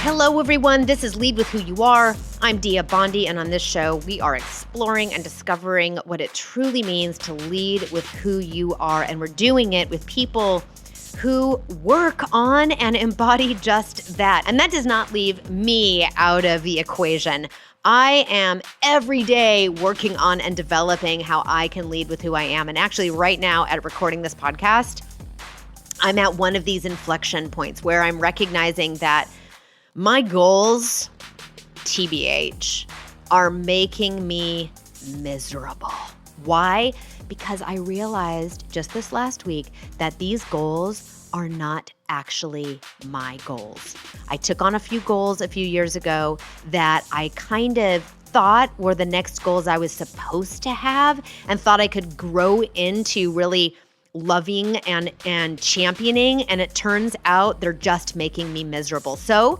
Hello, everyone. This is Lead with Who You Are. I'm Dia Bondi, and on this show, we are exploring and discovering what it truly means to lead with who you are. And we're doing it with people who work on and embody just that. And that does not leave me out of the equation. I am every day working on and developing how I can lead with who I am. And actually, right now, at recording this podcast, I'm at one of these inflection points where I'm recognizing that my goals, TBH, are making me miserable. Why? Because I realized just this last week that these goals are not actually my goals. I took on a few goals a few years ago that I kind of thought were the next goals I was supposed to have and thought I could grow into really loving and championing. And it turns out they're just making me miserable. So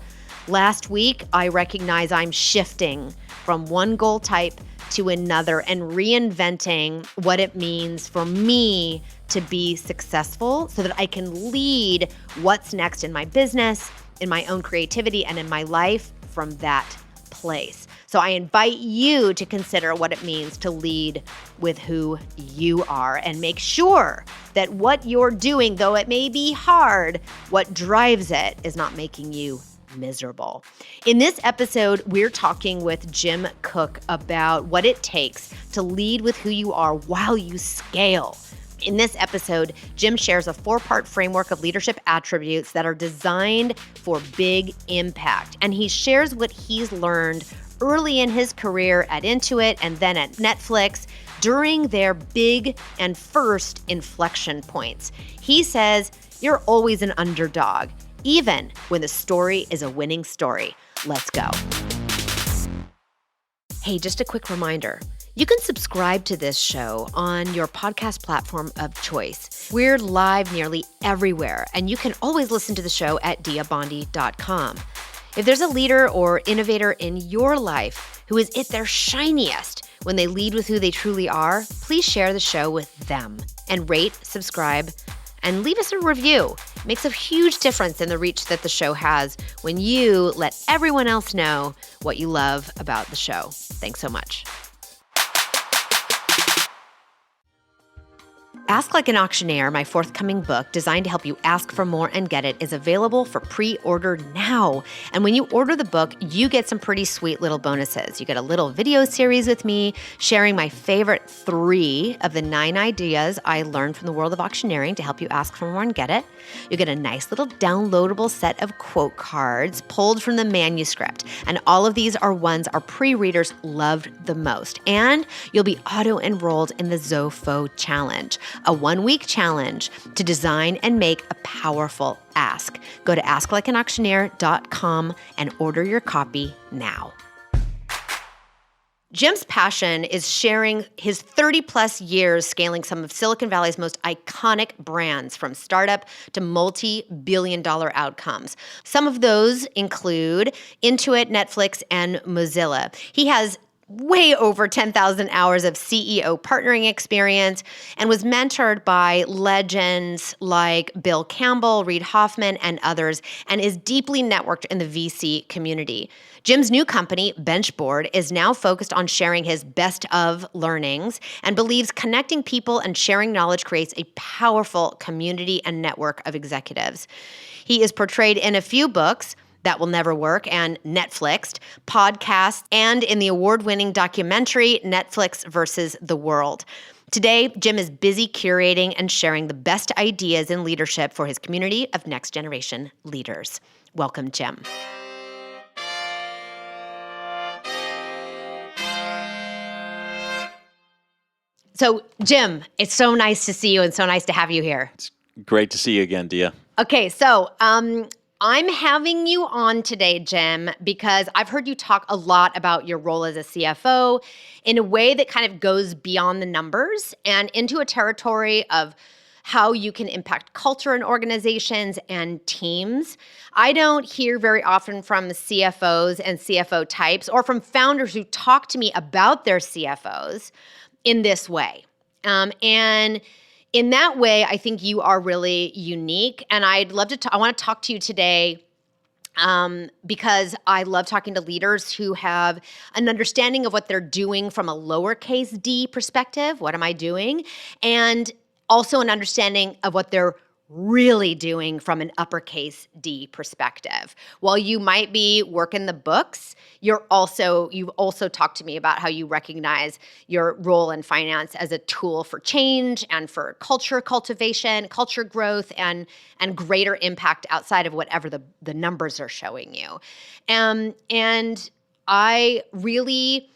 last week, I recognize I'm shifting from one goal type to another and reinventing what it means for me to be successful so that I can lead what's next in my business, in my own creativity, and in my life from that place. So I invite you to consider what it means to lead with who you are and make sure that what you're doing, though it may be hard, what drives it is not making you miserable. In this episode, we're talking with Jim Cook about what it takes to lead with who you are while you scale. In this episode, Jim shares a 4-part framework of leadership attributes that are designed for big impact. And he shares what he's learned early in his career at Intuit and then at Netflix during their big and first inflection points. He says, you're always an underdog, even when the story is a winning story. Let's go. Hey, just a quick reminder. You can subscribe to this show on your podcast platform of choice. We're live nearly everywhere, and you can always listen to the show at diabondi.com. If there's a leader or innovator in your life who is at their shiniest when they lead with who they truly are, please share the show with them and rate, subscribe, and leave us a review. It makes a huge difference in the reach that the show has when you let everyone else know what you love about the show. Thanks so much. Ask Like an Auctioneer, my forthcoming book designed to help you ask for more and get it, is available for pre-order now. And when you order the book, you get some pretty sweet little bonuses. You get a little video series with me sharing my favorite 3 of the 9 ideas I learned from the world of auctioneering to help you ask for more and get it. You get a nice little downloadable set of quote cards pulled from the manuscript. And all of these are ones our pre-readers loved the most. And you'll be auto-enrolled in the CFO Challenge, a 1-week challenge to design and make a powerful ask. Go to asklikeanauctioneer.com and order your copy now. Jim's passion is sharing his 30-plus years scaling some of Silicon Valley's most iconic brands, from startup to multi-billion-dollar outcomes. Some of those include Intuit, Netflix, and Mozilla. He has way over 10,000 hours of CEO partnering experience and was mentored by legends like Bill Campbell, Reid Hoffman, and others, and is deeply networked in the VC community. Jim's new company, Benchboard, is now focused on sharing his best of learnings and believes connecting people and sharing knowledge creates a powerful community and network of executives. He is portrayed in a few books, That Will Never Work and Netflixed, podcasts, and in the award-winning documentary Netflix versus the World. Today, Jim is busy curating and sharing the best ideas in leadership for his community of next-generation leaders. Welcome, Jim. So, Jim, it's so nice to see you and so nice to have you here. It's great to see you again, Dia. Okay, so I'm having you on today, Jim, because I've heard you talk a lot about your role as a CFO in a way that kind of goes beyond the numbers and into a territory of how you can impact culture in organizations and teams. I don't hear very often from CFOs and CFO types or from founders who talk to me about their CFOs in this way. And in that way, I think you are really unique. And I'd love to I want to talk to you today because I love talking to leaders who have an understanding of what they're doing from a lowercase d perspective. What am I doing? And also an understanding of what they're really doing from an uppercase D perspective. While you might be working the books, you've also talked to me about how you recognize your role in finance as a tool for change and for culture cultivation, culture growth, and greater impact outside of whatever the numbers are showing you. And I really,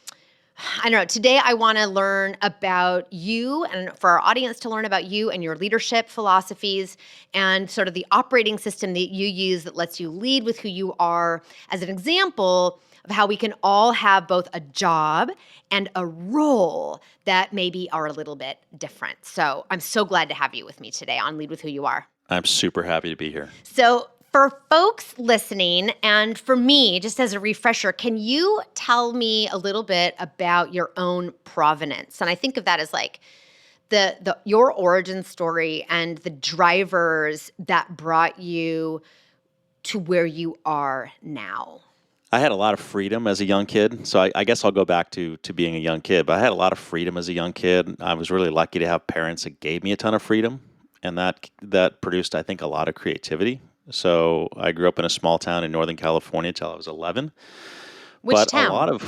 I don't know, today I want to learn about you and for our audience to learn about you and your leadership philosophies and sort of the operating system that you use that lets you lead with who you are as an example of how we can all have both a job and a role that maybe are a little bit different. So I'm so glad to have you with me today on Lead with Who You Are. I'm super happy to be here. So for folks listening, and for me, just as a refresher, can you tell me a little bit about your own provenance? And I think of that as like your origin story and the drivers that brought you to where you are now. I had a lot of freedom as a young kid, so I guess I'll go back to being a young kid. But I had a lot of freedom as a young kid. I was really lucky to have parents that gave me a ton of freedom, and that produced, I think, a lot of creativity. So I grew up in a small town in Northern California till I was 11. Which town? A lot of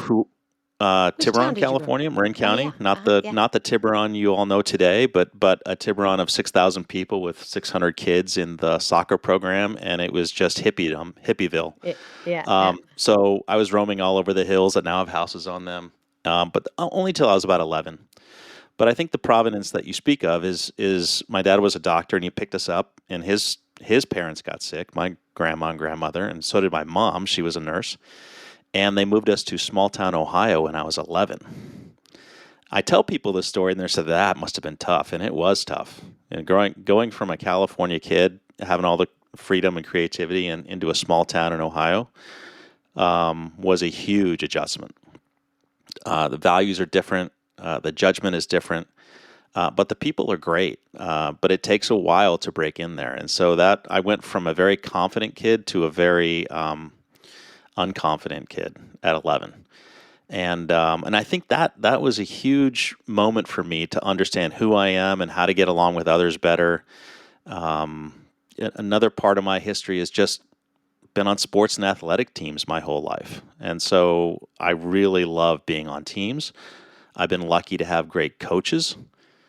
Tiburon, California, Marin County, not the Tiburon you all know today, but a Tiburon of 6,000 people with 600 kids in the soccer program, and it was just hippieville. So I was roaming all over the hills that now have houses on them, but only till I was about 11. But I think the provenance that you speak of is my dad was a doctor, and he picked us up, and his parents got sick, my grandma and grandmother, and so did my mom. She was a nurse. And they moved us to small town Ohio when I was 11. I tell people this story, and they said that must have been tough, and it was tough. And going from a California kid, having all the freedom and creativity, and into a small town in Ohio, was a huge adjustment. The values are different, the judgment is different, but the people are great. But it takes a while to break in there, and so that I went from a very confident kid to a very unconfident kid at 11. And I think that was a huge moment for me to understand who I am and how to get along with others better. Another part of my history has just been on sports and athletic teams my whole life. And so I really love being on teams. I've been lucky to have great coaches.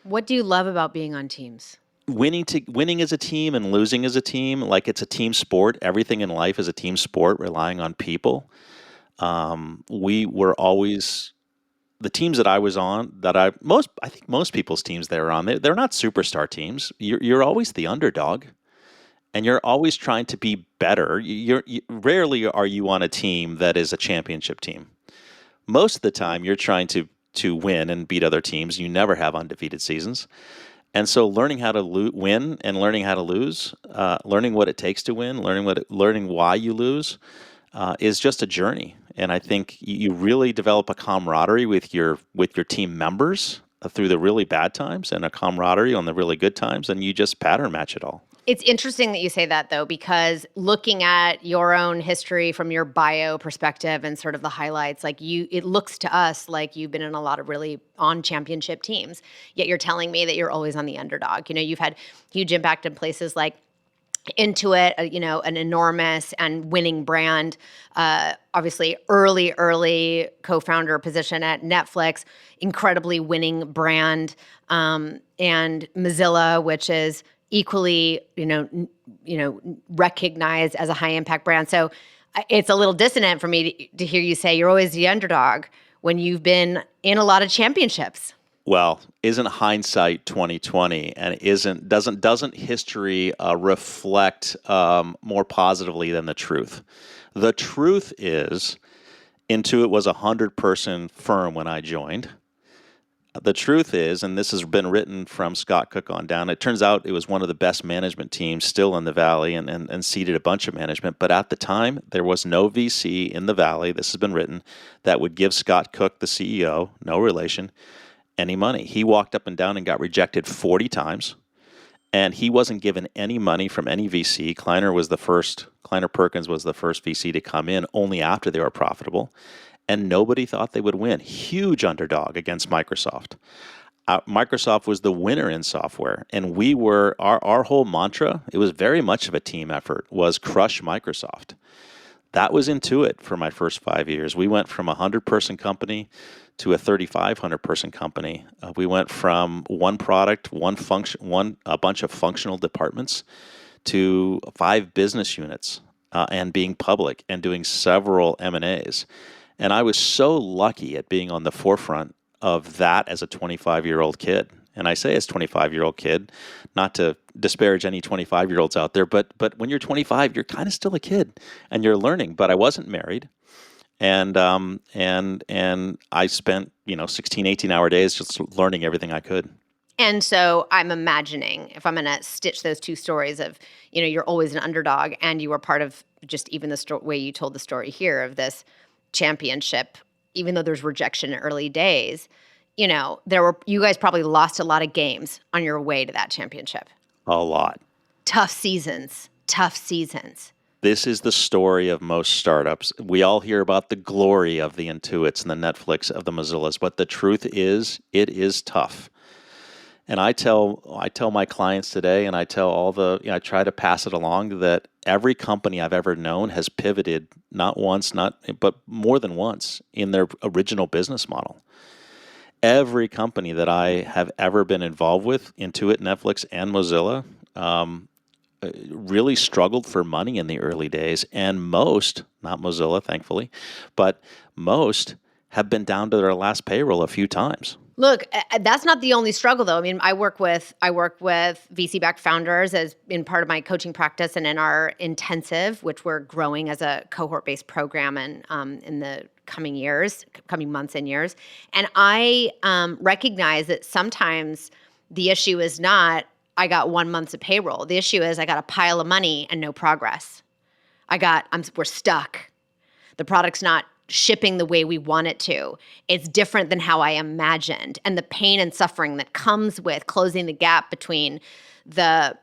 What do you love about being on teams? Winning as a team and losing as a team, like it's a team sport. Everything in life is a team sport, relying on people. We were always the teams that I was on. I think most people's teams they're on. They're not superstar teams. You're always the underdog, and you're always trying to be better. Rarely are you on a team that is a championship team. Most of the time, you're trying to win and beat other teams. You never have undefeated seasons. And so learning how to win and learning how to lose, learning what it takes to win, learning why you lose, is just a journey. And I think you really develop a camaraderie with your team members through the really bad times, and a camaraderie on the really good times, and you just pattern match it all. It's interesting that you say that, though, because looking at your own history from your bio perspective and sort of the highlights, it looks to us like you've been in a lot of really on championship teams, yet you're telling me that you're always on the underdog. You've had huge impact in places like Intuit, an enormous and winning brand, obviously early co-founder position at Netflix, incredibly winning brand, and Mozilla, which is equally, recognized as a high impact brand. So it's a little dissonant for me to hear you say you're always the underdog when you've been in a lot of championships. Well, isn't hindsight 2020, and doesn't history reflect more positively than the truth? The truth is, Intuit was a 100-person firm when I joined. The truth is, and this has been written from Scott Cook on down, it turns out it was one of the best management teams still in the Valley, and seeded a bunch of management. But at the time, there was no VC in the Valley, this has been written, that would give Scott Cook, the CEO, no relation, any money. He walked up and down and got rejected 40 times. And he wasn't given any money from any VC. Kleiner Perkins was the first VC to come in only after they were profitable. And nobody thought they would win. Huge underdog against Microsoft. Microsoft was the winner in software. And we were, our whole mantra, it was very much of a team effort, was crush Microsoft. That was Intuit for my first 5 years. We went from a 100-person company to a 3,500-person company. We went from one product, a bunch of functional departments, to 5 business units, and being public and doing several M&As. And I was so lucky at being on the forefront of that as a 25-year-old kid. And I say as a 25-year-old kid, not to disparage any 25-year-olds out there, but when you're 25, you're kind of still a kid and you're learning. But I wasn't married. And I spent 16, 18-hour days just learning everything I could. And so I'm imagining, if I'm going to stitch those two stories of, you're always an underdog and you were part of just even the way you told the story here of this championship, even though there's rejection in early days, you guys probably lost a lot of games on your way to that championship. A lot. Tough seasons. This is the story of most startups. We all hear about the glory of the Intuits and the Netflix of the Mozillas, but the truth is, it is tough. And I tell my clients today, and I tell I try to pass it along, that every company I've ever known has pivoted not once, but more than once in their original business model. Every company that I have ever been involved with, Intuit, Netflix, and Mozilla, really struggled for money in the early days. And most, not Mozilla, thankfully, but most have been down to their last payroll a few times. Look, that's not the only struggle, though. I mean, I work with VC-backed founders as in part of my coaching practice and in our intensive, which we're growing as a cohort-based program and in the coming months and years. And I recognize that sometimes the issue is not, I got 1 month of payroll. The issue is I got a pile of money and no progress. We're stuck. The product's not shipping the way we want it to. It's different than how I imagined. And the pain and suffering that comes with closing the gap between the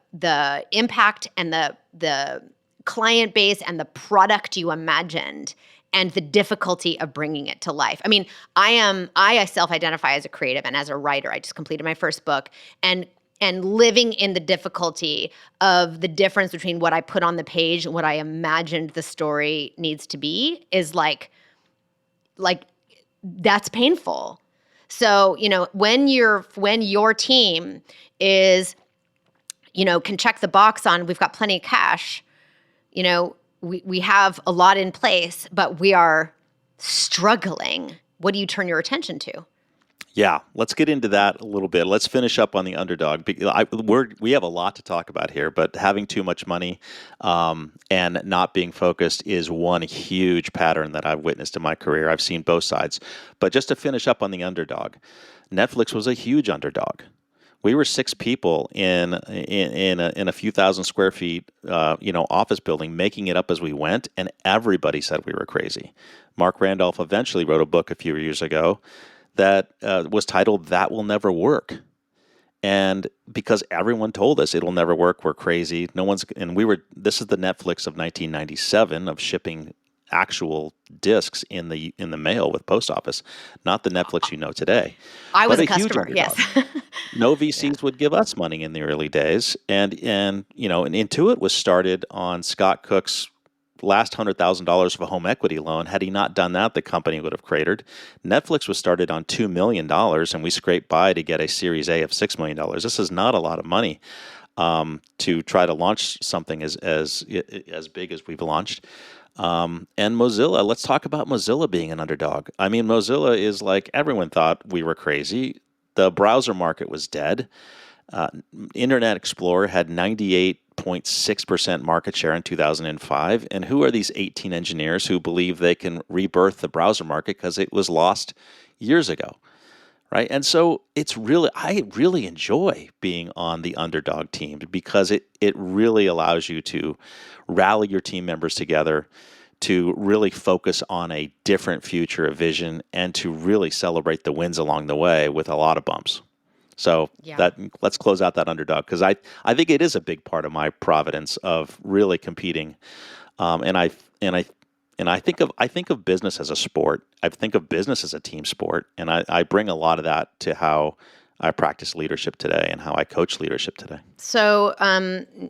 impact and the client base and the product you imagined and the difficulty of bringing it to life. I mean, I self-identify as a creative and as a writer. I just completed my first book, and living in the difficulty of the difference between what I put on the page and what I imagined the story needs to be is like that's painful. So, when your team is, can check the box on, we've got plenty of cash, we have a lot in place, but we are struggling. What do you turn your attention to? Yeah, let's get into that a little bit. Let's finish up on the underdog. We have a lot to talk about here, but having too much money and not being focused is one huge pattern that I've witnessed in my career. I've seen both sides. But just to finish up on the underdog, Netflix was a huge underdog. We were 6 people in a few thousand square feet, office building, making it up as we went, and everybody said we were crazy. Mark Randolph eventually wrote a book a few years ago that was titled "That Will Never Work," and because everyone told us it'll never work, we're crazy. This is the Netflix of 1997 of shipping actual discs in the mail with post office, not the Netflix you know today. I was a customer, yes. No VCs would give us money in the early days, and Intuit was started on Scott Cook's last $100,000 of a home equity loan. Had he not done that, the company would have cratered. Netflix was started on $2 million, and we scraped by to get a Series A of $6 million. This is not a lot of money to try to launch something as big as we've launched. And Mozilla, let's talk about Mozilla being an underdog. I mean, Mozilla is like, everyone thought we were crazy. The browser market was dead. Internet Explorer had 98.6% market share in 2005. And who are these 18 engineers who believe they can rebirth the browser market because it was lost years ago, right? And so I really enjoy being on the underdog team because it really allows you to rally your team members together, to really focus on a different future, a vision, and to really celebrate the wins along the way with a lot of bumps. So Yeah. let's close out that underdog, because I think it is a big part of my providence of really competing. And I think of business as a sport. I think of business as a team sport, and I bring a lot of that to how I practice leadership today and how I coach leadership today. So,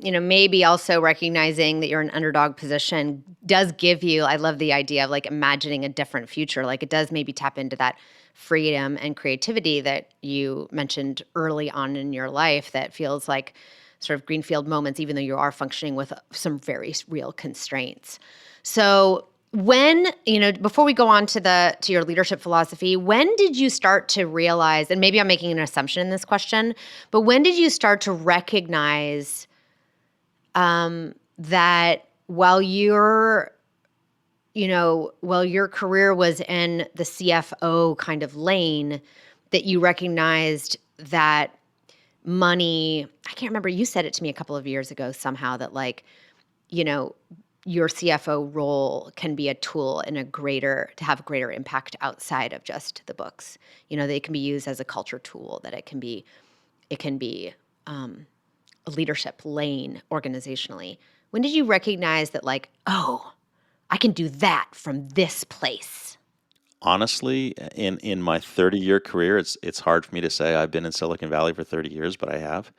maybe also recognizing that you're in an underdog position does give you, I love the idea of like imagining a different future. Like it does maybe tap into that freedom and creativity that you mentioned early on in your life that feels like sort of greenfield moments, even though you are functioning with some very real constraints. So, before we go on to your leadership philosophy, when did you start to realize, and maybe I'm making an assumption in this question, but when did you start to recognize that while your career was in the CFO kind of lane, that you recognized that money, I can't remember, you said it to me a couple of years ago somehow that like, your CFO role can be a tool to have greater impact outside of just the books. That it can be used as a culture tool, that it can be a leadership lane organizationally. When did you recognize that like, oh, I can do that from this place? Honestly, in my 30-year career, it's hard for me to say I've been in Silicon Valley for 30 years, but I have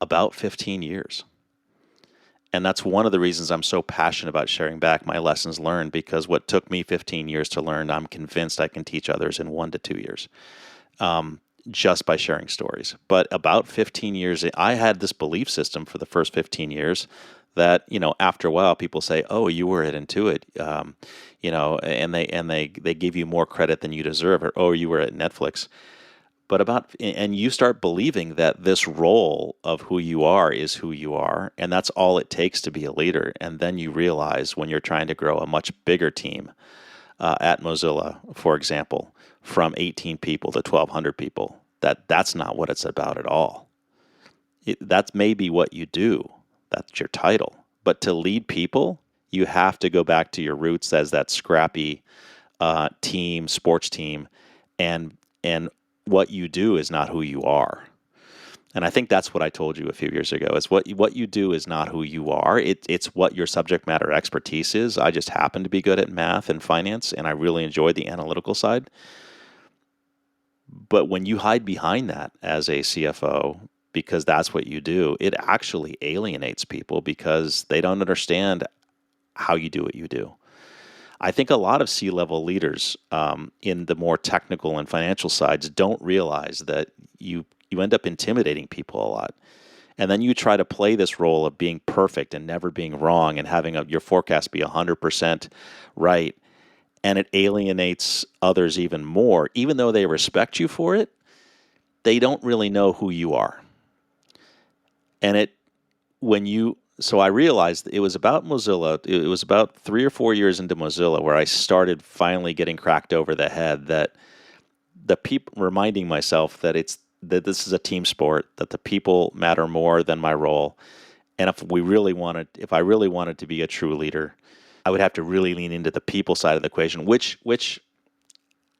about 15 years. And that's one of the reasons I'm so passionate about sharing back my lessons learned, because what took me 15 years to learn, I'm convinced I can teach others in 1 to 2 years, just by sharing stories. But about 15 years, I had this belief system for the first 15 years that, after a while people say, oh, you were at Intuit, and they give you more credit than you deserve, or, oh, you were at Netflix. And you start believing that this role of who you are is who you are, and that's all it takes to be a leader. And then you realize when you're trying to grow a much bigger team, at Mozilla, for example, from 18 people to 1,200 people, that's not what it's about at all. That's maybe what you do. That's your title. But to lead people, you have to go back to your roots as that scrappy sports team, and what you do is not who you are. And I think that's what I told you a few years ago. Is what you do is not who you are. It's what your subject matter expertise is. I just happen to be good at math and finance, and I really enjoy the analytical side. But when you hide behind that as a CFO, because that's what you do, it actually alienates people because they don't understand how you do what you do. I think a lot of C-level leaders in the more technical and financial sides don't realize that you end up intimidating people a lot. And then you try to play this role of being perfect and never being wrong and having your forecast be 100% right. And it alienates others even more. Even though they respect you for it, they don't really know who you are. And so I realized it was about Mozilla. It was about 3 or 4 years into Mozilla where I started finally getting cracked over the head that the people, reminding myself that this is a team sport, that the people matter more than my role. And if I really wanted to be a true leader, I would have to really lean into the people side of the equation, which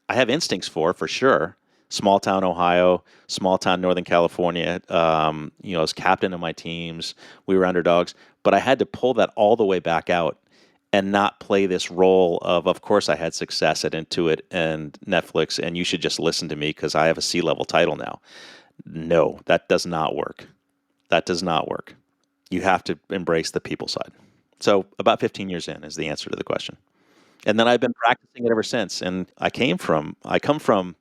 I have instincts for sure. Small town Ohio, small town Northern California. As captain of my teams, we were underdogs, but I had to pull that all the way back out and not play this role of course I had success at Intuit and Netflix, and you should just listen to me because I have a C-level title now. No, that does not work. That does not work. You have to embrace the people side. So about 15 years in is the answer to the question. And then I've been practicing it ever since. And I come from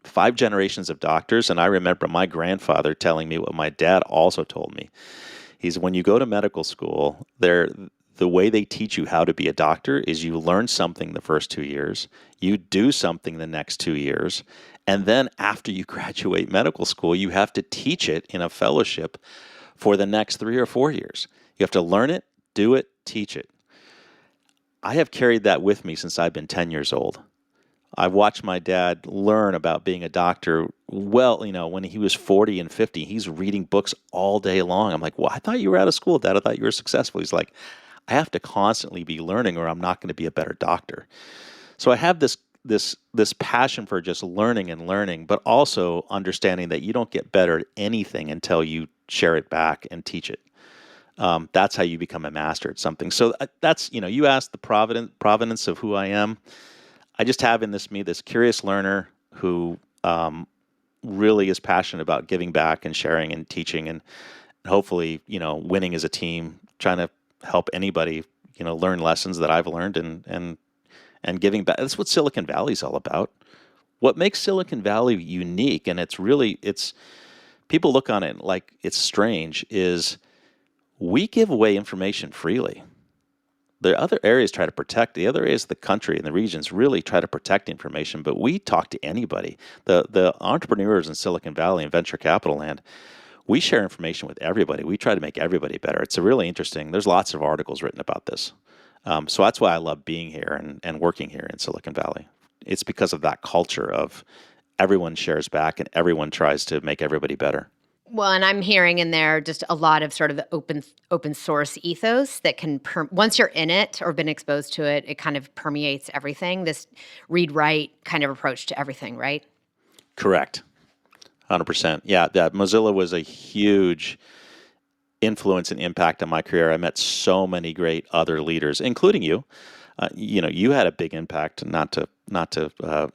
5 generations of doctors, and I remember my grandfather telling me what my dad also told me. He's, when you go to medical school, the way they teach you how to be a doctor is you learn something the first 2 years, you do something the next 2 years, and then after you graduate medical school, you have to teach it in a fellowship for the next 3 or 4 years. You have to learn it, do it, teach it. I have carried that with me since I've been 10 years old. I watched my dad learn about being a doctor. Well, when he was 40 and 50, he's reading books all day long. I'm like, well, I thought you were out of school, Dad. I thought you were successful. He's like, I have to constantly be learning or I'm not going to be a better doctor. So I have this this passion for just learning and learning, but also understanding that you don't get better at anything until you share it back and teach it. That's how you become a master at something. So that's, you asked the provenance of who I am. I just have in me this curious learner who really is passionate about giving back and sharing and teaching and hopefully, winning as a team, trying to help anybody, learn lessons that I've learned and giving back. That's what Silicon Valley is all about. What makes Silicon Valley unique, and it's people look on it like it's strange, is we give away information freely. The other areas try to protect. The other areas of the country and the regions really try to protect information, but we talk to anybody. The entrepreneurs in Silicon Valley and venture capital land, we share information with everybody. We try to make everybody better. It's a really interesting. There's lots of articles written about this. So that's why I love being here and working here in Silicon Valley. It's because of that culture of everyone shares back and everyone tries to make everybody better. Well, and I'm hearing in there just a lot of sort of the open source ethos that can, once you're in it or been exposed to it, it kind of permeates everything. This read-write kind of approach to everything, right? Correct. 100%. Yeah, that Mozilla was a huge influence and impact on my career. I met so many great other leaders, including you. You had a big impact. Not to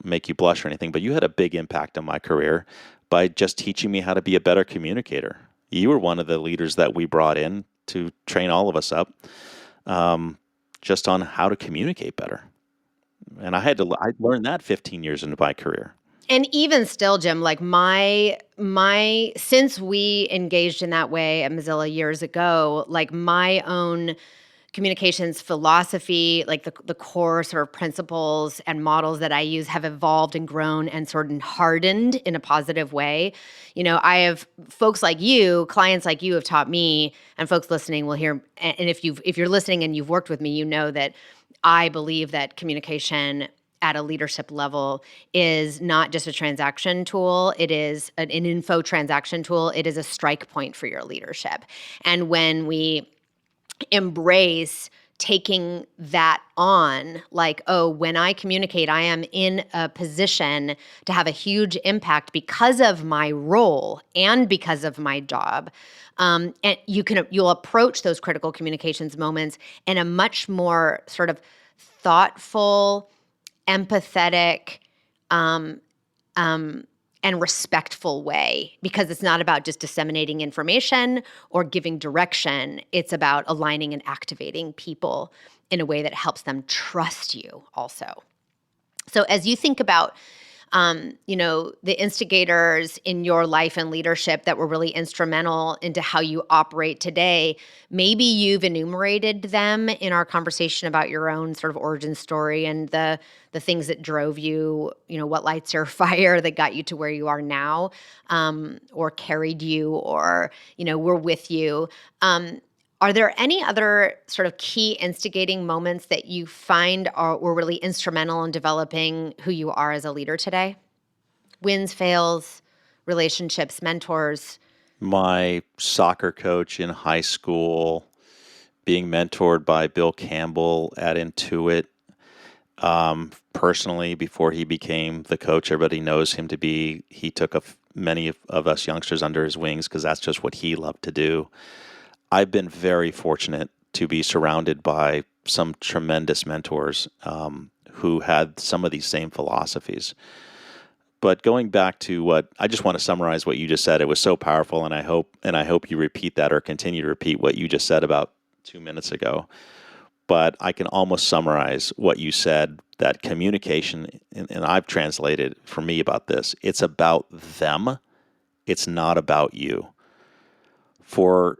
make you blush or anything, but you had a big impact on my career by just teaching me how to be a better communicator. You were one of the leaders that we brought in to train all of us up, just on how to communicate better. And I learned that 15 years into my career. And even still, Jim, like since we engaged in that way at Mozilla years ago, like my own communications philosophy, like the core sort of principles and models that I use have evolved and grown and sort of hardened in a positive way. I have folks like you, clients like you have taught me, and folks listening will hear. And if you're listening and you've worked with me, you know that I believe that communication at a leadership level is not just a transaction tool. It is an info transaction tool. It is a strike point for your leadership. And when we embrace taking that on, like, when I communicate, I am in a position to have a huge impact because of my role and because of my job. And you'll approach those critical communications moments in a much more sort of thoughtful, empathetic, and respectful way, because it's not about just disseminating information or giving direction. It's about aligning and activating people in a way that helps them trust you also. So as you think about, the instigators in your life and leadership that were really instrumental into how you operate today, maybe you've enumerated them in our conversation about your own sort of origin story and the things that drove you, what lights your fire that got you to where you are now, or carried you, or, were with you. Are there any other sort of key instigating moments that you find were really instrumental in developing who you are as a leader today? Wins, fails, relationships, mentors? My soccer coach in high school, being mentored by Bill Campbell at Intuit, personally, before he became the coach, everybody knows him to be, he took many of us youngsters under his wings because that's just what he loved to do. I've been very fortunate to be surrounded by some tremendous mentors who had some of these same philosophies. But going back to I just want to summarize what you just said. It was so powerful, and I hope you repeat that or continue to repeat what you just said about 2 minutes ago. But I can almost summarize what you said, that communication, and I've translated for me about this, it's about them. It's not about you. For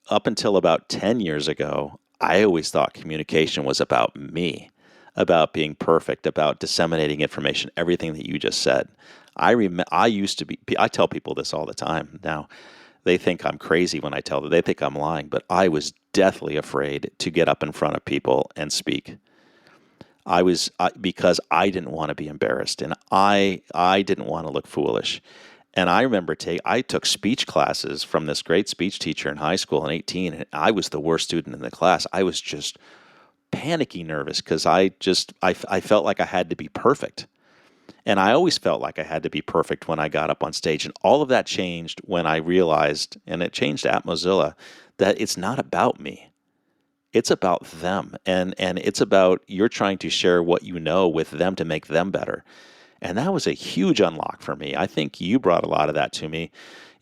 up until about 10 years ago, I always thought communication was about me, about being perfect, about disseminating information, everything that you just said. I used to be, I tell people this all the time now. They think I'm crazy when I tell them. They think I'm lying, but I was deathly afraid to get up in front of people and speak. Because I didn't want to be embarrassed, and I didn't want to look foolish. And I remember I took speech classes from this great speech teacher in high school in 18, and I was the worst student in the class. I was just panicky nervous because I felt like I had to be perfect. And I always felt like I had to be perfect when I got up on stage. And all of that changed when I realized, and it changed at Mozilla, that it's not about me. It's about them. And it's about you're trying to share what you know with them to make them better. And that was a huge unlock for me. I think you brought a lot of that to me.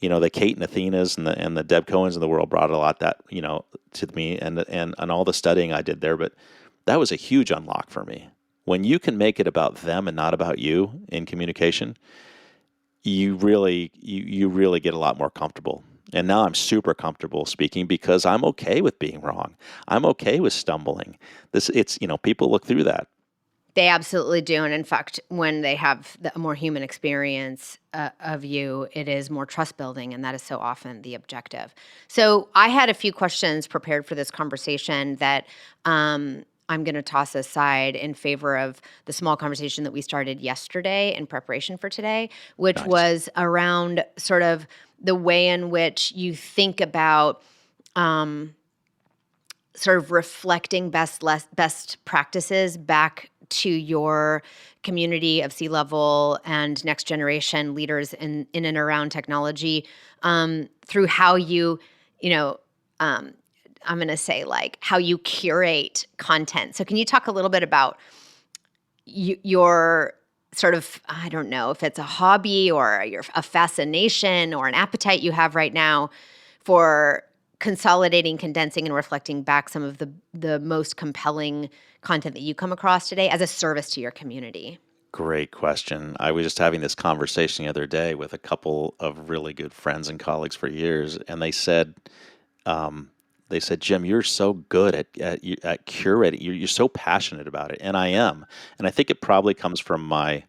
The Kate and Athenas and the Deb Cohens of the world brought a lot that, to me and all the studying I did there. But that was a huge unlock for me. When you can make it about them and not about you in communication, you really get a lot more comfortable. And now I'm super comfortable speaking because I'm okay with being wrong. I'm okay with stumbling. People look through that. They absolutely do. And in fact, when they have a more human experience of you, it is more trust building. And that is so often the objective. So I had a few questions prepared for this conversation that I'm going to toss aside in favor of the small conversation that we started yesterday in preparation for today, which Nice. was around sort of the way in which you think about sort of reflecting best practices back to your community of C-level and next generation leaders in and around technology through how you I'm going to say like how you curate content. So can you talk a little bit about your sort of, I don't know if it's a hobby or a fascination or an appetite you have right now for consolidating, condensing, and reflecting back some of the most compelling content that you come across today as a service to your community? Great question. I was just having this conversation the other day with a couple of really good friends and colleagues for years, and they said, Jim, you're so good at curating. You're so passionate about it, and I am. And I think it probably comes from my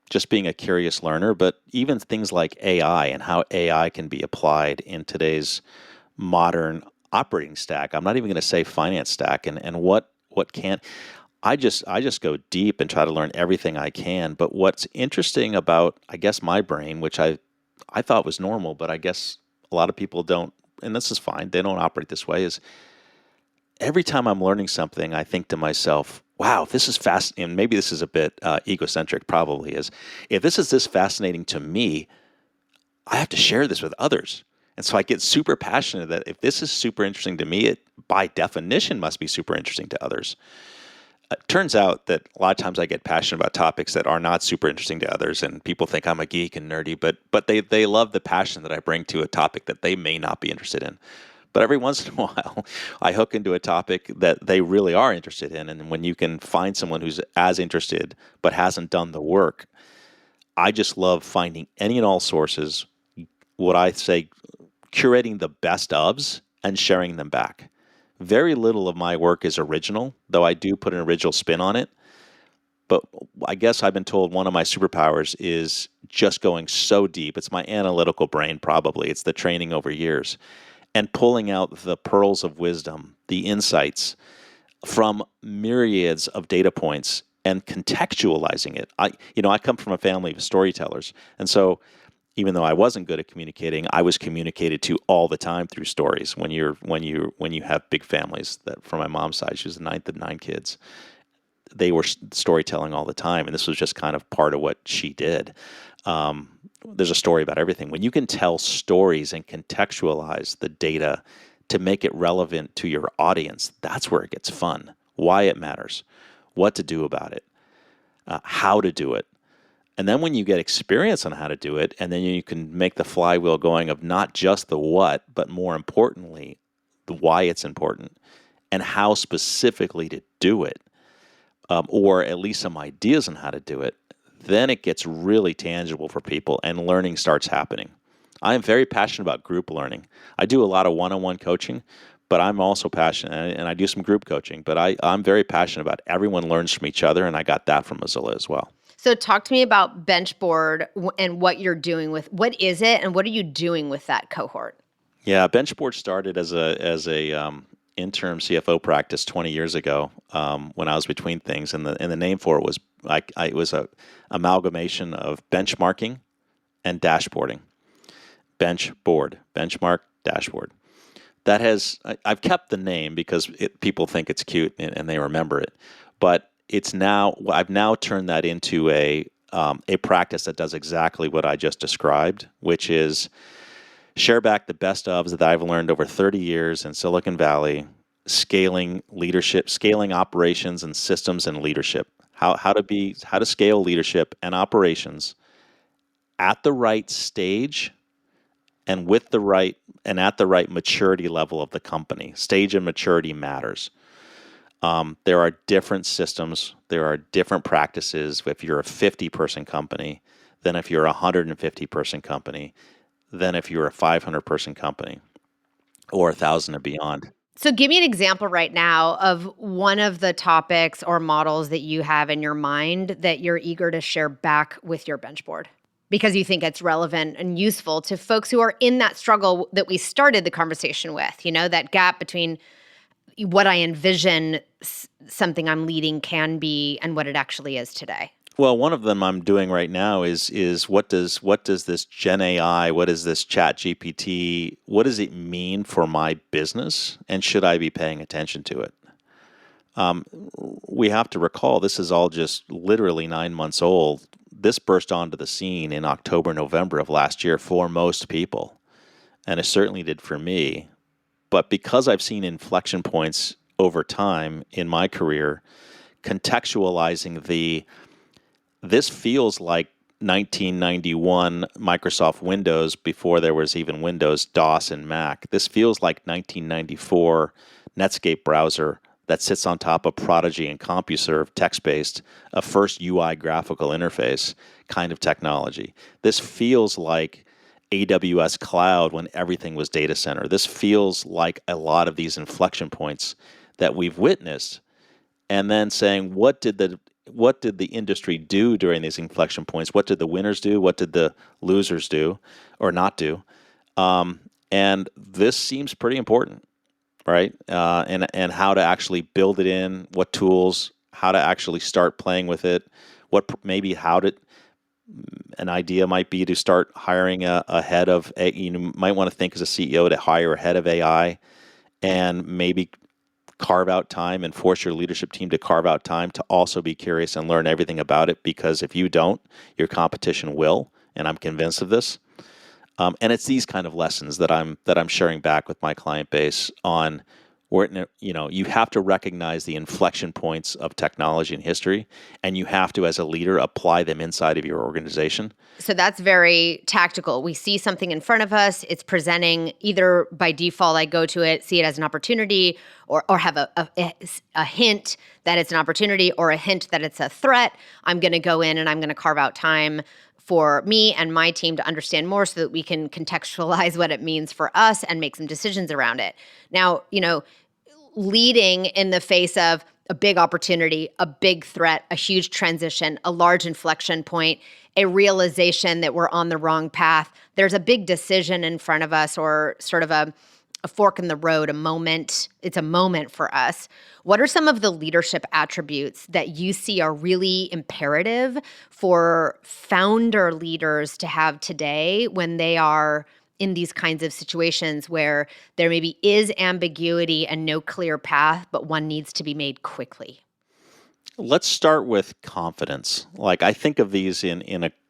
just being a curious learner, but even things like AI and how AI can be applied in today's modern operating stack. I'm not even going to say finance stack, and what can't. I just go deep and try to learn everything I can. But what's interesting about, I guess, my brain, which I thought was normal, but I guess a lot of people don't, and this is fine, they don't operate this way, is every time I'm learning something, I think to myself, wow, this is fascinating. And maybe this is a bit egocentric, probably is. If this is this fascinating to me, I have to share this with others. And so I get super passionate that if this is super interesting to me, it by definition must be super interesting to others. It turns out that a lot of times I get passionate about topics that are not super interesting to others, and people think I'm a geek and nerdy, but they love the passion that I bring to a topic that they may not be interested in. But every once in a while, I hook into a topic that they really are interested in, and when you can find someone who's as interested but hasn't done the work, I just love finding any and all sources, what I say, curating the best ofs and sharing them back. Very little of my work is original, though I do put an original spin on it. But I guess I've been told one of my superpowers is just going so deep. It's my analytical brain, probably. It's the training over years. And pulling out the pearls of wisdom, the insights from myriads of data points and contextualizing it. I come from a family of storytellers. And so even though I wasn't good at communicating, I was communicated to all the time through stories. When you have big families, that from my mom's side, she was the ninth of 9 kids. They were storytelling all the time, and this was just kind of part of what she did. There's a story about everything. When you can tell stories and contextualize the data to make it relevant to your audience, that's where it gets fun. Why it matters, what to do about it, how to do it. And then when you get experience on how to do it, and then you can make the flywheel going of not just the what, but more importantly, the why it's important and how specifically to do it, or at least some ideas on how to do it, then it gets really tangible for people and learning starts happening. I am very passionate about group learning. I do a lot of one-on-one coaching, but I'm also passionate, and I do some group coaching, but I'm very passionate about everyone learns from each other, and I got that from Mozilla as well. So talk to me about Benchboard and what you're doing with, what is it and what are you doing with that cohort? Yeah, Benchboard started as a interim CFO practice 20 years ago when I was between things, and the name for it was it was a amalgamation of benchmarking and dashboarding. Benchboard, benchmark, dashboard. I've kept the name because people think it's cute and they remember it, but I've now turned that into a practice that does exactly what I just described, which is share back the best ofs that I've learned over 30 years in Silicon Valley, scaling leadership, scaling operations and systems and leadership, how to scale leadership and operations at the right stage and at the right maturity level of the company. Stage and maturity matters. There are different systems. There are different practices if you're a 50-person company than if you're a 150-person company, than if you're a 500-person company or 1,000 and beyond. So give me an example right now of one of the topics or models that you have in your mind that you're eager to share back with your bench board because you think it's relevant and useful to folks who are in that struggle that we started the conversation with, that gap between what I envision something I'm leading can be and what it actually is today. Well, one of them I'm doing right now is what does this Gen AI, what is this Chat GPT, what does it mean for my business, and should I be paying attention to it? We have to recall this is all just literally 9 months old. This burst onto the scene in October, November of last year for most people, and it certainly did for me. But because I've seen inflection points over time in my career, contextualizing this feels like 1991 Microsoft Windows before there was even Windows, DOS, and Mac. This feels like 1994 Netscape browser that sits on top of Prodigy and CompuServe, text-based, a first UI graphical interface kind of technology. This feels like AWS cloud when everything was data center. This feels like a lot of these inflection points that we've witnessed, and then saying, what did the industry do during these inflection points? What did the winners do? What did the losers do or not do? And this seems pretty important, right? And how to actually build it in, what tools, how to actually start playing with it, an idea might be to start hiring a head of, you might want to think as a CEO to hire a head of AI and maybe carve out time and force your leadership team to carve out time to also be curious and learn everything about it, because if you don't, your competition will, and I'm convinced of this. And it's these kind of lessons that I'm sharing back with my client base on where, you have to recognize the inflection points of technology and history, and you have to, as a leader, apply them inside of your organization. So that's very tactical. We see something in front of us. It's presenting either by default, I go to it, see it as an opportunity, or have a hint that it's an opportunity or a hint that it's a threat. I'm going to go in and I'm going to carve out time for me and my team to understand more so that we can contextualize what it means for us and make some decisions around it. Now, leading in the face of a big opportunity, a big threat, a huge transition, a large inflection point, a realization that we're on the wrong path. There's a big decision in front of us, or sort of a fork in the road, a moment. It's a moment for us. What are some of the leadership attributes that you see are really imperative for founder leaders to have today when they are in these kinds of situations where there maybe is ambiguity and no clear path, but one needs to be made quickly? Let's start with confidence. Like, I think of these in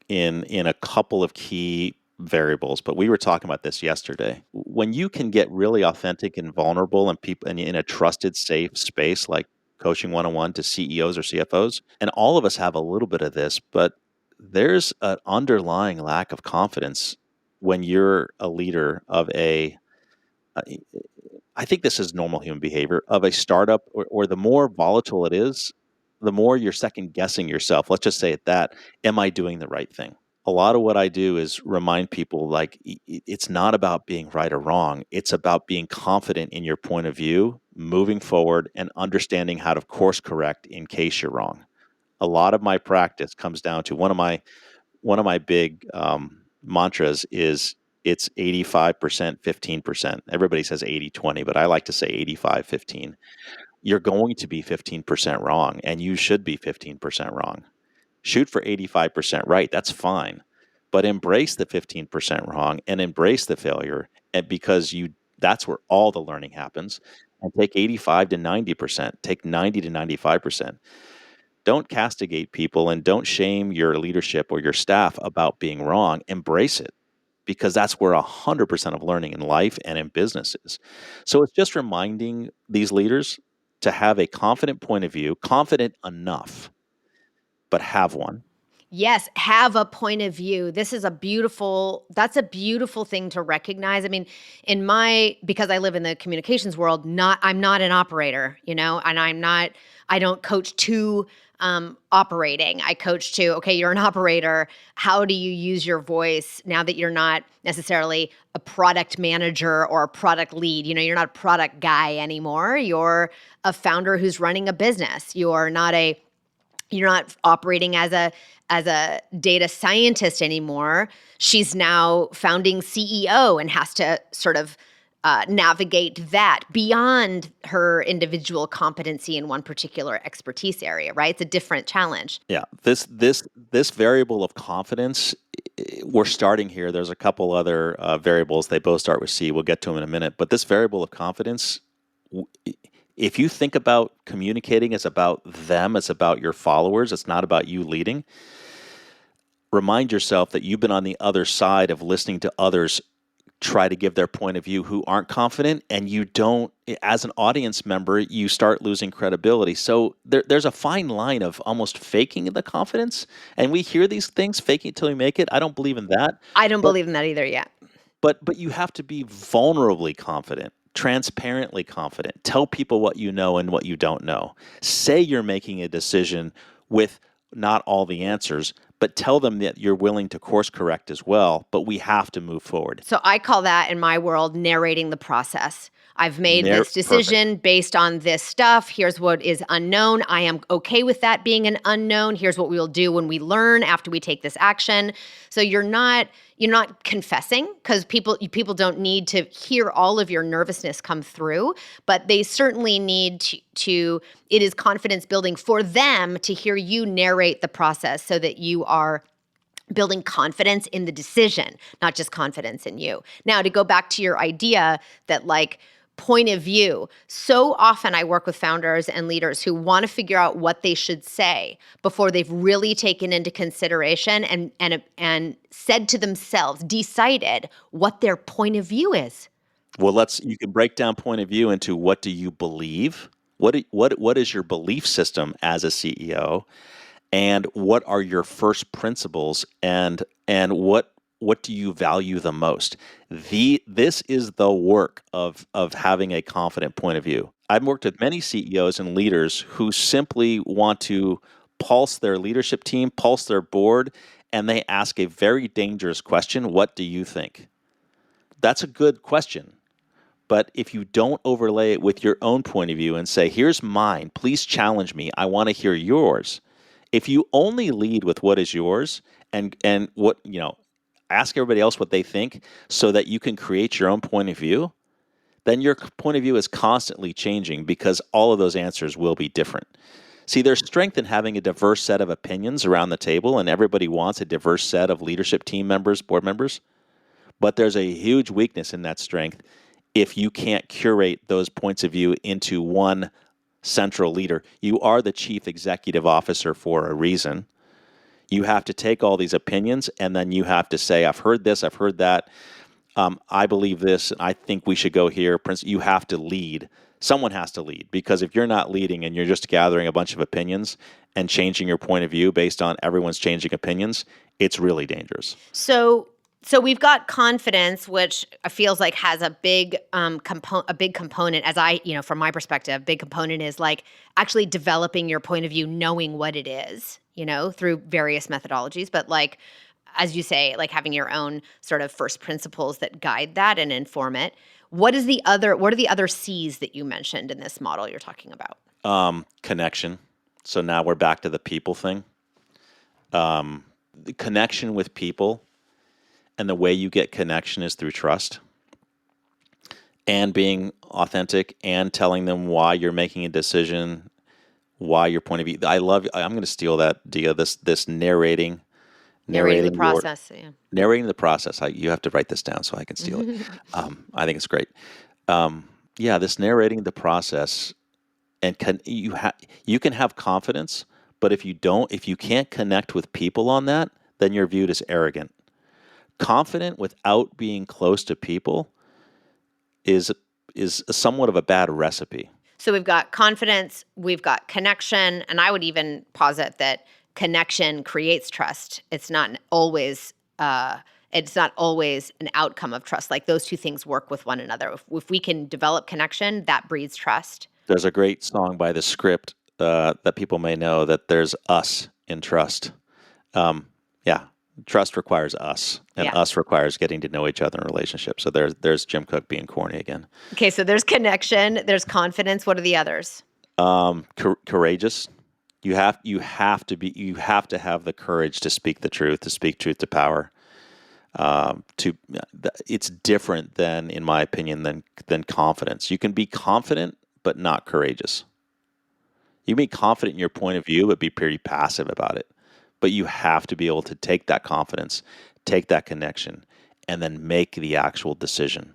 a couple of key variables, but we were talking about this yesterday. When you can get really authentic and vulnerable and people and in a trusted, safe space like coaching 101 to CEOs or CFOs, and all of us have a little bit of this, but there's an underlying lack of confidence when you're a leader of I think this is normal human behavior, of a startup, or the more volatile it is, the more you're second guessing yourself. Let's just say it that, am I doing the right thing? A lot of what I do is remind people, like, it's not about being right or wrong. It's about being confident in your point of view, moving forward, and understanding how to course correct in case you're wrong. A lot of my practice comes down to one of my big mantras is it's 85%, 15%. Everybody says 80-20, but I like to say 85-15. You're going to be 15% wrong, and you should be 15% wrong. Shoot for 85% right. That's fine. But embrace the 15% wrong and embrace the failure, and because That's where all the learning happens. And take 85 to 90%, take 90 to 95%. Don't castigate people and don't shame your leadership or your staff about being wrong. Embrace it, because that's where 100% of learning in life and in business is. So it's just reminding these leaders to have a confident point of view, confident enough, but have one. Yes, have a point of view. That's a beautiful thing to recognize. I mean, because I live in the communications world, I'm not an operator, and I don't coach to operating. I coach to, okay, you're an operator. How do you use your voice now that you're not necessarily a product manager or a product lead? You're not a product guy anymore. You're a founder who's running a business. You're not operating as a data scientist anymore. She's now founding CEO and has to sort of navigate that beyond her individual competency in one particular expertise area, right? It's a different challenge. Yeah, this variable of confidence, we're starting here. There's a couple other variables. They both start with C. We'll get to them in a minute. But this variable of confidence, if you think about communicating as about them, it's about your followers, it's not about you leading, remind yourself that you've been on the other side of listening to others try to give their point of view who aren't confident, and you don't, as an audience member, you start losing credibility. So there's a fine line of almost faking the confidence. And we hear these things, faking it till you make it. I don't believe in that. I don't believe in that either yet. But you have to be vulnerably confident, transparently confident. Tell people what you know and what you don't know. Say you're making a decision with not all the answers, but tell them that you're willing to course correct as well, but we have to move forward. So I call that, in my world, narrating the process. I've made this decision based on this stuff. Here's what is unknown. I am okay with that being an unknown. Here's what we'll do when we learn after we take this action. So you're not confessing, because people don't need to hear all of your nervousness come through, but they certainly need to it is confidence building for them to hear you narrate the process, so that you are building confidence in the decision, not just confidence in you. Now, to go back to your idea that point of view. So often I work with founders and leaders who want to figure out what they should say before they've really taken into consideration and said to themselves, decided what their point of view is. Well, you can break down point of view into what do you believe? What is your belief system as a CEO? And what are your first principles, and what do you value the most? This is the work of having a confident point of view. I've worked with many CEOs and leaders who simply want to pulse their leadership team, pulse their board, and they ask a very dangerous question: what do you think? That's a good question. But if you don't overlay it with your own point of view and say, here's mine, please challenge me, I want to hear yours. If you only lead with what is yours and what, ask everybody else what they think so that you can create your own point of view, then your point of view is constantly changing, because all of those answers will be different. See, there's strength in having a diverse set of opinions around the table, and everybody wants a diverse set of leadership team members, board members. But there's a huge weakness in that strength if you can't curate those points of view into one central leader. You are the chief executive officer for a reason. You have to take all these opinions, and then you have to say, I've heard this, I've heard that, I believe this, I think we should go here. You have to lead. Someone has to lead, because if you're not leading and you're just gathering a bunch of opinions and changing your point of view based on everyone's changing opinions, it's really dangerous. So we've got confidence, which feels like has a big component, as from my perspective, big component is actually developing your point of view, knowing what it is, through various methodologies. But as you say, having your own sort of first principles that guide that and inform it. What are the other C's that you mentioned in this model you're talking about? Connection. So now we're back to the people thing. The connection with people. And the way you get connection is through trust and being authentic and telling them why you're making a decision, why your point of view. I'm going to steal that, Dia, this narrating the process. Narrating the process. You have to write this down so I can steal it. I think it's great. Yeah, this narrating the process, and you can have confidence, but if you can't connect with people on that, then you're viewed as arrogant. Confident without being close to people is somewhat of a bad recipe. So we've got confidence, we've got connection, and I would even posit that connection creates trust. It's not always an outcome of trust. Like those two things work with one another. If we can develop connection, that breeds trust. There's a great song by The Script that people may know, that there's us in trust. Yeah, trust requires us, and us requires getting to know each other in a relationship. So there's Jim Cook being corny again. Okay, so there's connection, there's confidence. What are the others? Courageous. You have to have the courage to speak the truth, to speak truth to power. It's different than, in my opinion, than confidence. You can be confident but not courageous. You can be confident in your point of view, but be pretty passive about it. But you have to be able to take that confidence, take that connection, and then make the actual decision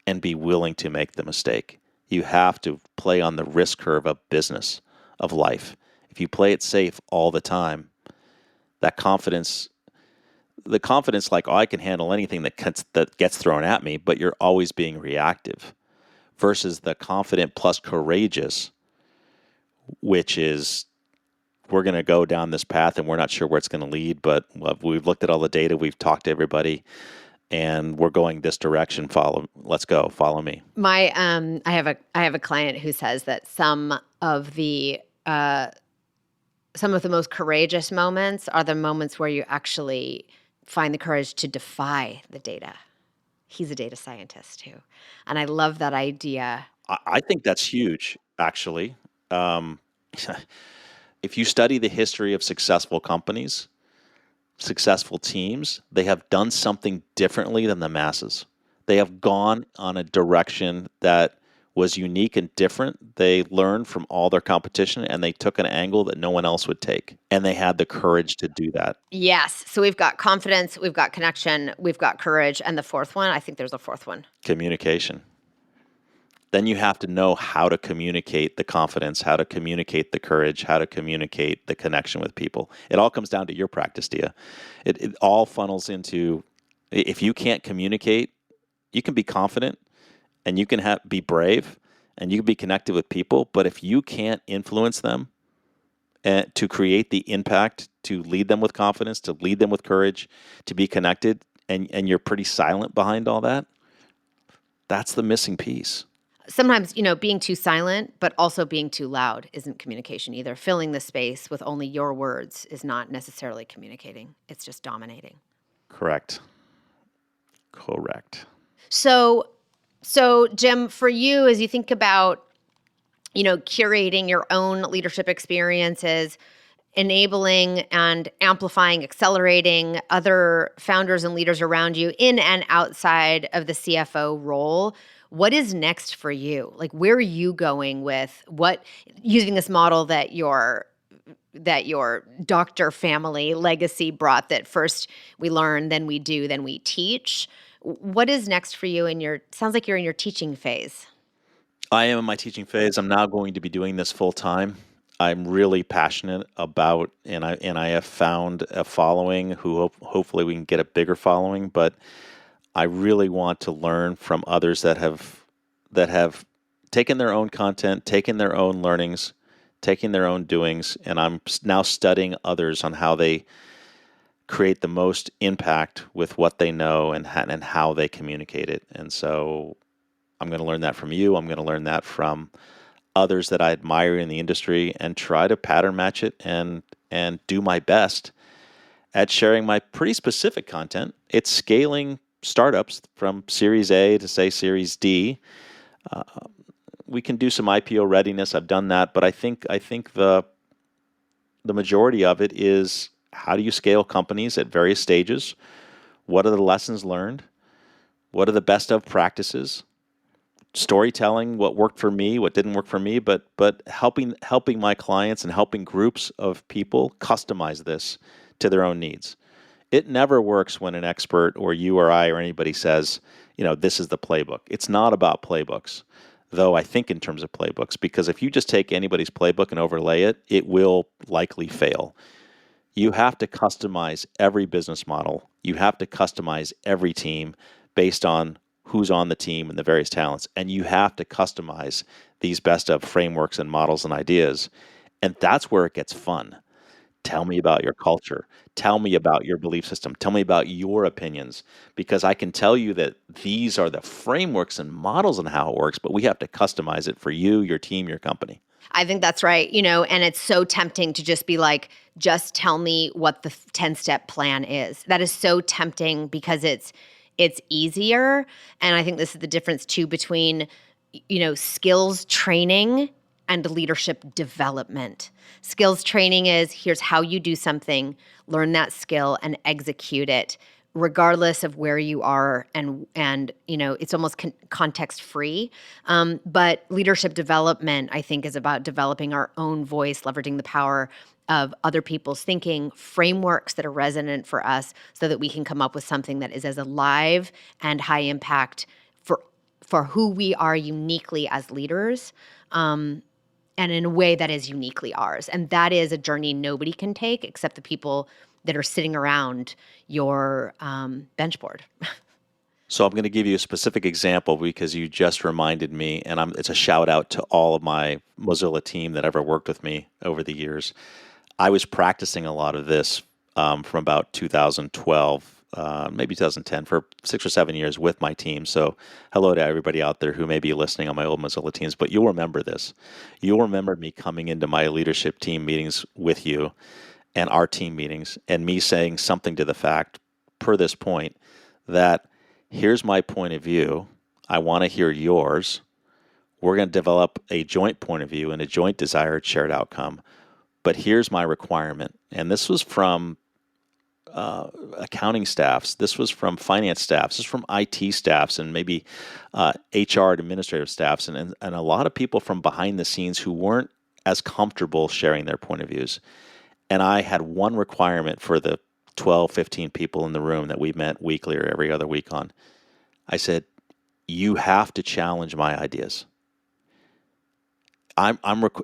and be willing to make the mistake. You have to play on the risk curve of business, of life. If you play it safe all the time, the confidence, like, oh, I can handle anything that gets thrown at me, but you're always being reactive, versus the confident plus courageous, which is, we're going to go down this path and we're not sure where it's going to lead, but we've looked at all the data, we've talked to everybody, and we're going this direction. Let's go. Follow me. I have a client who says that some of the most courageous moments are the moments where you actually find the courage to defy the data. He's a data scientist too, and I love that idea. I think that's huge, actually. If you study the history of successful companies, successful teams, they have done something differently than the masses. They have gone on a direction that was unique and different. They learned from all their competition, and they took an angle that no one else would take. And they had the courage to do that. Yes. So we've got confidence, we've got connection, we've got courage. And the fourth one, I think there's a fourth one. Communication. Then you have to know how to communicate the confidence, how to communicate the courage, how to communicate the connection with people. It all comes down to your practice, Dia. It all funnels into, if you can't communicate, you can be confident and you can be brave and you can be connected with people, but if you can't influence them and to create the impact, to lead them with confidence, to lead them with courage, to be connected, and you're pretty silent behind all that, that's the missing piece. Sometimes, being too silent, but also being too loud isn't communication either. Filling the space with only your words is not necessarily communicating. It's just dominating. Correct. So Jim, for you, as you think about, curating your own leadership experiences, enabling and amplifying, accelerating other founders and leaders around you in and outside of the CFO role, what is next for you? Like, where are you going with using this model that your doctor family legacy brought, that first we learn, then we do, then we teach? What is next for you sounds like you're in your teaching phase. I am in my teaching phase. I'm now going to be doing this full time. I'm really passionate about, and I have found a following who hopefully we can get a bigger following, but I really want to learn from others that have taken their own content, taken their own learnings, taking their own doings, and I'm now studying others on how they create the most impact with what they know and how they communicate it. And so I'm going to learn that from you. I'm going to learn that from others that I admire in the industry and try to pattern match it and do my best at sharing my pretty specific content. It's scaling startups from Series A to, say, Series D. We can do some IPO readiness. I've done that, but I think the majority of it is, how do you scale companies at various stages? What are the lessons learned? What are the best of practices? Storytelling, what worked for me, what didn't work for me, but helping my clients and helping groups of people customize this to their own needs. It never works when an expert or you or I or anybody says, this is the playbook. It's not about playbooks, though I think in terms of playbooks, because if you just take anybody's playbook and overlay it, it will likely fail. You have to customize every business model. You have to customize every team based on who's on the team and the various talents. And you have to customize these best of frameworks and models and ideas. And that's where it gets fun. Tell me about your culture. Tell me about your belief system. Tell me about your opinions, because I can tell you that these are the frameworks and models on how it works, but we have to customize it for you, your team, your company. I think that's right. And it's so tempting to just be like, just tell me what the 10-step plan is. That is so tempting because it's easier. And I think this is the difference too between, skills training and leadership development. Skills training is here's how you do something, learn that skill and execute it regardless of where you are, and it's almost context free. But leadership development, I think, is about developing our own voice, leveraging the power of other people's thinking, frameworks that are resonant for us so that we can come up with something that is as alive and high impact for who we are uniquely as leaders, and in a way that is uniquely ours. And that is a journey nobody can take except the people that are sitting around your bench board. So I'm going to give you a specific example because you just reminded me, and it's a shout out to all of my Mozilla team that ever worked with me over the years. I was practicing a lot of this from about 2012, maybe 2010, for 6 or 7 years with my team. So hello to everybody out there who may be listening on my old Mozilla teams, but you'll remember this. You'll remember me coming into my leadership team meetings with you and our team meetings, and me saying something to the fact, per this point, that here's my point of view. I want to hear yours. We're going to develop a joint point of view and a joint desired shared outcome. But here's my requirement. And this was from accounting staffs. This was from finance staffs. This was from IT staffs and maybe HR administrative staffs and a lot of people from behind the scenes who weren't as comfortable sharing their point of views. And I had one requirement for the 12, 15 people in the room that we met weekly or every other week on. I said, you have to challenge my ideas.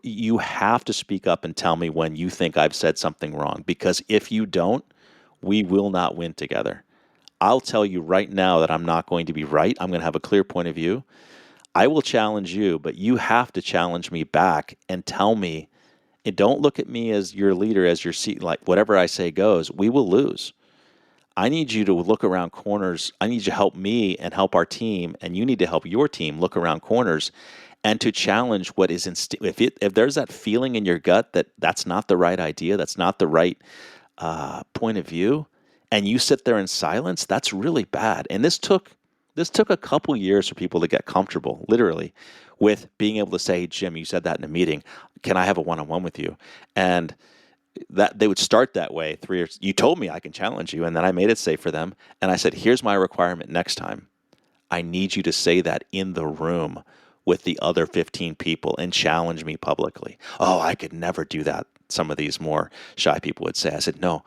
You have to speak up and tell me when you think I've said something wrong, because if you don't, we will not win together. I'll tell you right now that I'm not going to be right. I'm going to have a clear point of view. I will challenge you, but you have to challenge me back and tell me. And don't look at me as your leader, as your seat, like whatever I say goes. We will lose. I need you to look around corners. I need you to help me and help our team, and you need to help your team look around corners and to challenge what is if there's that feeling in your gut that that's not the right idea, that's not the right point of view, and you sit there in silence, that's really bad. And this took a couple years for people to get comfortable, literally, with being able to say, Jim, you said that in a meeting. Can I have a one-on-one with you? And that they would start that way. 3 years. You told me I can challenge you, and then I made it safe for them. And I said, here's my requirement next time. I need you to say that in the room with the other 15 people and challenge me publicly. Oh, I could never do that. Some of these more shy people would say. I said, no,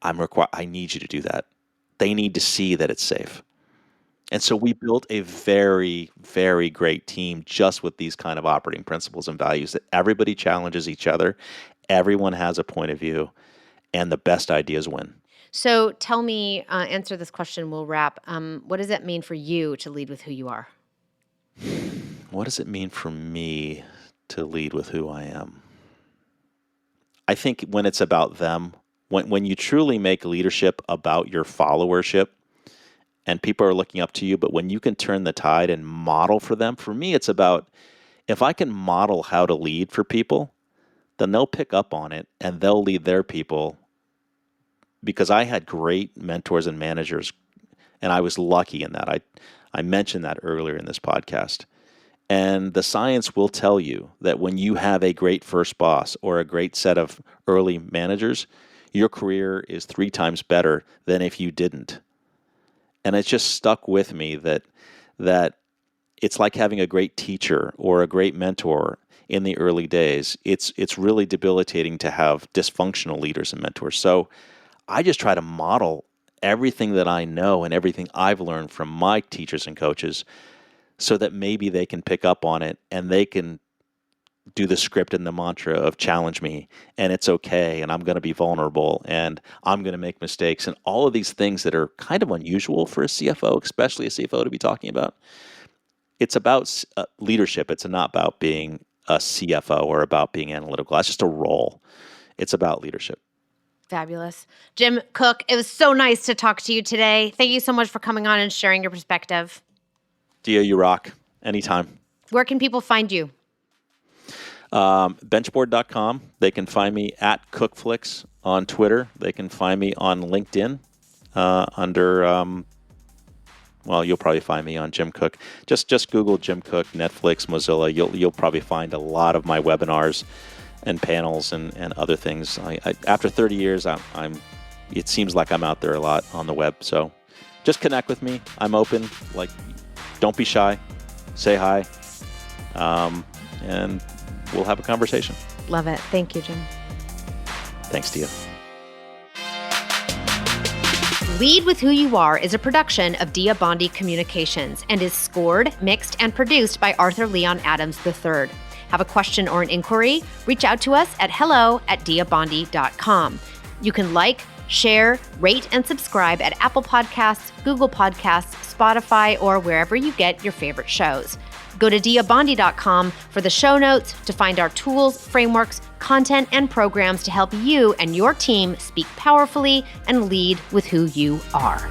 I need you to do that. They need to see that it's safe. And so we built a very, very great team just with these kind of operating principles and values, that everybody challenges each other. Everyone has a point of view, and the best ideas win. So tell me, answer this question, we'll wrap. What does it mean for you to lead with who you are? What does it mean for me to lead with who I am? I think when it's about them, when you truly make leadership about your followership, and people are looking up to you, but when you can turn the tide and model for them, for me, it's about, if I can model how to lead for people, then they'll pick up on it and they'll lead their people, because I had great mentors and managers, and I was lucky in that. I mentioned that earlier in this podcast. And the science will tell you that when you have a great first boss or a great set of early managers, your career is 3 times better than if you didn't. And it just stuck with me that it's like having a great teacher or a great mentor in the early days. It's really debilitating to have dysfunctional leaders and mentors. So I just try to model everything that I know and everything I've learned from my teachers and coaches so that maybe they can pick up on it and they can do the script and the mantra of challenge me, and it's okay, and I'm going to be vulnerable, and I'm going to make mistakes, and all of these things that are kind of unusual for a CFO, especially a CFO, to be talking about. It's about leadership. It's not about being a CFO or about being analytical. That's just a role. It's about leadership. Fabulous. Jim Cook, it was so nice to talk to you today. Thank you so much for coming on and sharing your perspective. Dia, you rock. Anytime. Where can people find you? Benchboard.com. They can find me at Cookflix on Twitter. They can find me on LinkedIn under, well, you'll probably find me on Jim Cook. Just Google Jim Cook, Netflix, Mozilla. You'll probably find a lot of my webinars and panels and other things. After 30 years, it seems like I'm out there a lot on the web. So just connect with me. I'm open. Like, don't be shy. Say hi. And we'll have a conversation. Love it. Thank you, Jim. Thanks to you. Lead with Who You Are is a production of Dia Bondi Communications and is scored, mixed, and produced by Arthur Leon Adams III. Have a question or an inquiry? Reach out to us at hello@diabondi.com. You can like, share, rate, and subscribe at Apple Podcasts, Google Podcasts, Spotify, or wherever you get your favorite shows. Go to diabondi.com for the show notes to find our tools, frameworks, content, and programs to help you and your team speak powerfully and lead with who you are.